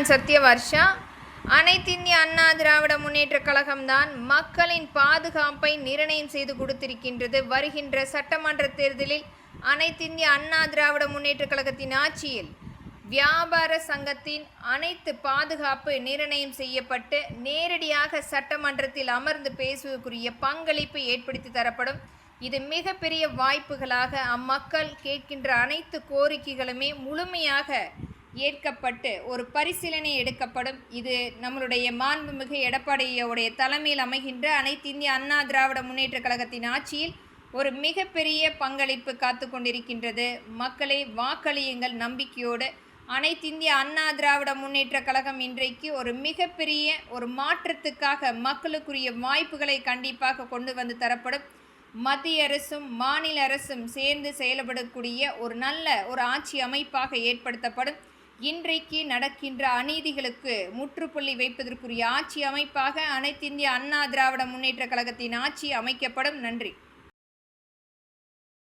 நான் சத்யவர்ஷா. அனைத்திந்திய அண்ணா திராவிட முன்னேற்றக் கழகம்தான் மக்களின் பாதுகாப்பை நிர்ணயம் செய்து கொடுத்திருக்கின்றது. வருகின்ற சட்டமன்ற தேர்தலில் அனைத்திந்திய அண்ணா திராவிட முன்னேற்றக் கழகத்தின் ஆட்சியில் வியாபார சங்கத்தின் அனைத்து பாதுகாப்பு நிர்ணயம் செய்யப்பட்டு நேரடியாக சட்டமன்றத்தில் அமர்ந்து பேசுவதற்குரிய பங்களிப்பு ஏற்படுத்தி தரப்படும். இது மிகப்பெரிய வாய்ப்புகளாக அம்மக்கள் கேட்கின்ற அனைத்து கோரிக்கைகளுமே முழுமையாக ஏற்கப்பட்டு ஒரு பரிசீலனை எடுக்கப்படும். இது நம்மளுடைய மாண்புமிகு எடப்பாடியுடைய தலைமையில் அமைகின்ற அனைத்து இந்திய அண்ணா திராவிட முன்னேற்ற கழகத்தின் ஆட்சியில் ஒரு மிகப்பெரிய பங்களிப்பு காத்து கொண்டிருக்கின்றது. மக்களை வாக்களியுங்கள் நம்பிக்கையோடு. அனைத்து இந்திய அண்ணா திராவிட முன்னேற்ற கழகம் இன்றைக்கு ஒரு மிகப்பெரிய ஒரு மாற்றத்துக்காக மக்களுக்குரிய வாய்ப்புகளை கண்டிப்பாக கொண்டு வந்து தரப்படும். மத்திய அரசும் மாநில அரசும் சேர்ந்து செயல்படக்கூடிய ஒரு நல்ல ஒரு ஆட்சி அமைப்பாக ஏற்படுத்தப்படும். இன்றைக்கு நடக்கின்ற அநீதிகளுக்கு முற்றுப்புள்ளி வைப்பதற்குரிய ஆட்சி அமைப்பாக அனைத்திந்திய அண்ணா திராவிட முன்னேற்ற கழகத்தின் ஆட்சி அமைக்கப்படும். நன்றி.